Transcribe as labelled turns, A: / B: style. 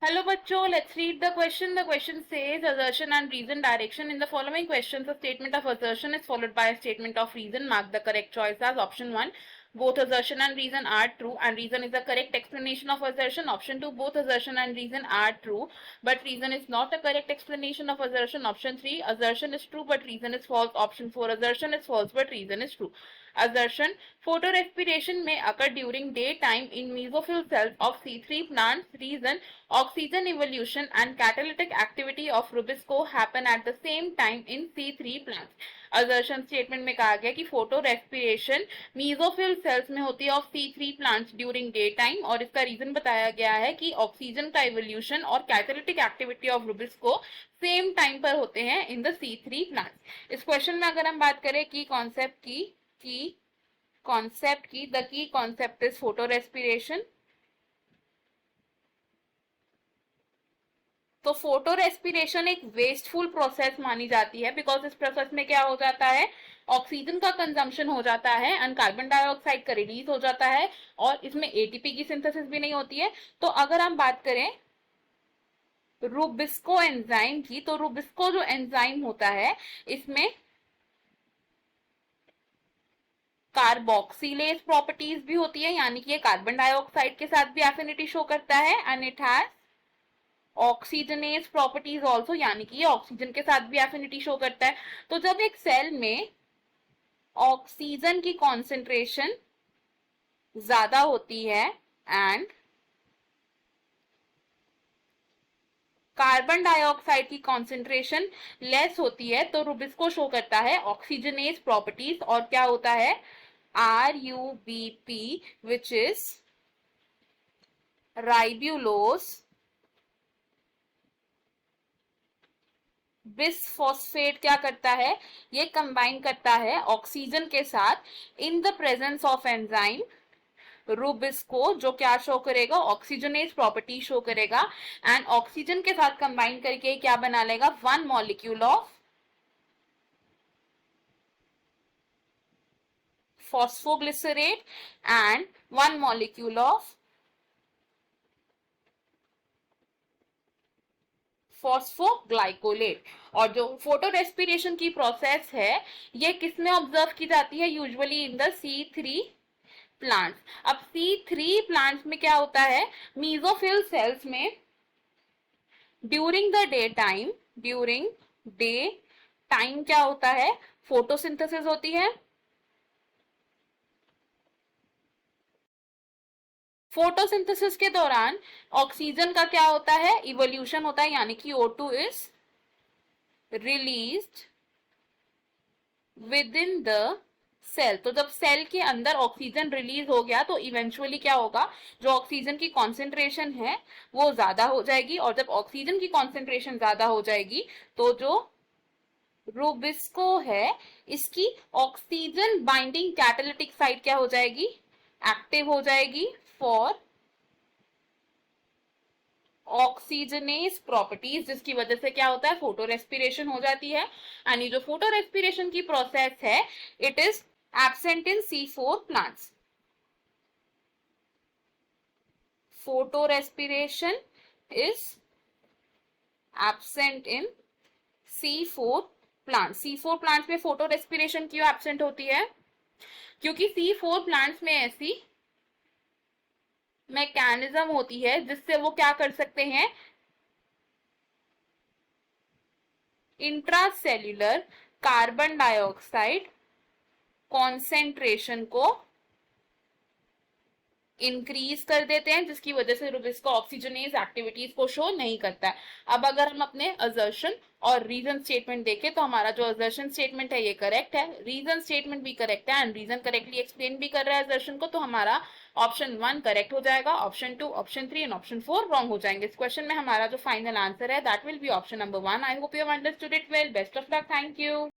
A: Hello bachcho, let's read the question. The question says assertion and reason direction. In the following questions, a statement of assertion is followed by a statement of reason. Mark the correct choice as option 1. Both assertion and reason are true and reason is the correct explanation of assertion. Option 2. Both assertion and reason are true but reason is not a correct explanation of assertion. Option 3. Assertion is true but reason is false. Option 4. Assertion is false but reason is true. Assertion: photorespiration may occur during daytime in mesophyll cells of C3 plants. Reason: oxygen evolution and catalytic activity of Rubisco happen at the same time in C3 plants. Assertion statement में कहा गया कि photo respiration mesophyll cells में होती है of C3 plants during day time और इसका reason बताया गया है कि ऑक्सीजन का इवोल्यूशन और catalytic activity of Rubisco same time पर होते हैं इन द C3 प्लांट्स। इस क्वेश्चन में अगर हम बात करें की कॉन्सेप्ट की the key concept is photo respiration. तो फोटो रेस्पिरेशन एक वेस्टफुल प्रोसेस मानी जाती है बिकॉज इस प्रोसेस में क्या हो जाता है, ऑक्सीजन का कंजम्पशन हो जाता है एंड कार्बन डाइऑक्साइड का रिलीज हो जाता है और इसमें एटीपी की सिंथेसिस भी नहीं होती है। तो अगर हम बात करें रुबिस्को एंजाइम की, तो रुबिस्को जो एंजाइम होता है इसमें कार्बोक्सिलेज प्रॉपर्टीज भी होती है, यानी कि ये कार्बन डाइऑक्साइड के साथ भी एफिनिटी शो करता है and it has oxygenase properties also, यानी कि ये ऑक्सीजन के साथ भी एफिनिटी शो करता है। तो जब एक सेल में ऑक्सीजन की कॉन्सेंट्रेशन ज्यादा होती है एंड कार्बन डाइऑक्साइड की कॉन्सेंट्रेशन लेस होती है तो रुबिस्को शो करता है ऑक्सीजनेज प्रॉपर्टीज और क्या होता है RUBP which is ribulose bisphosphate क्या करता है, ये कंबाइन करता है ऑक्सीजन के साथ in the presence of enzyme Rubisco, जो क्या शो करेगा, ऑक्सीजनेज प्रॉपर्टी शो करेगा एंड ऑक्सीजन के साथ कंबाइन करके क्या बना लेगा, one molecule of phosphoglycerate and one molecule of phosphoglycolate. और जो फोटो रेस्पिरेशन की प्रोसेस है ये किसमें ऑब्जर्व की जाती है, usually in the C3 plants. अब C3 प्लांट्स में क्या होता है, मीजोफिल सेल्स में ड्यूरिंग डे टाइम क्या होता है, फोटोसिंथेसिस होती है। फोटोसिंथेसिस के दौरान ऑक्सीजन का क्या होता है, इवोल्यूशन होता है, यानी कि O2 is released within the cell. तो जब सेल के अंदर ऑक्सीजन रिलीज हो गया तो इवेंचुअली क्या होगा, जो ऑक्सीजन की कॉन्सेंट्रेशन है वो ज्यादा हो जाएगी और जब ऑक्सीजन की कॉन्सेंट्रेशन ज्यादा हो जाएगी तो जो रुबिस्को है इसकी ऑक्सीजन बाइंडिंग कैटालिटिक साइट क्या हो जाएगी, एक्टिव हो जाएगी फॉर ऑक्सीजनेज प्रॉपर्टीज, जिसकी वजह से क्या होता है, फोटो रेस्पिरेशन हो जाती है। एंड ये जो फोटो रेस्पिरेशन की प्रोसेस है it is absent in C4 plants. Photo respiration is absent in C4 plants. C4 plants में फोटो रेस्पिरेशन क्यों एब्सेंट होती है, क्योंकि C4 प्लांट्स में ऐसी मैकेनिज्म होती है जिससे वो क्या कर सकते हैं, इंट्रासेल्यूलर कार्बन डाइऑक्साइड कॉन्सेंट्रेशन को इंक्रीज कर देते हैं, जिसकी वजह से रुबिस्को ऑक्सीजनेज एक्टिविटीज को शो नहीं करता है। अब अगर हम अपने असर्शन और रीजन स्टेटमेंट देखें तो हमारा जो असर्शन स्टेटमेंट है ये करेक्ट है, रीजन स्टेटमेंट भी करेक्ट है एंड रीजन करेक्टली एक्सप्लेन भी कर रहा है असर्शन को, तो हमारा ऑप्शन 1 करेक्ट हो जाएगा, option 2, option 3 and option 4 wrong हो जाएंगे। इस क्वेश्चन में हमारा जो फाइनल आंसर है that will be option number 1। I hope you have understood it well. Best of luck, thank you.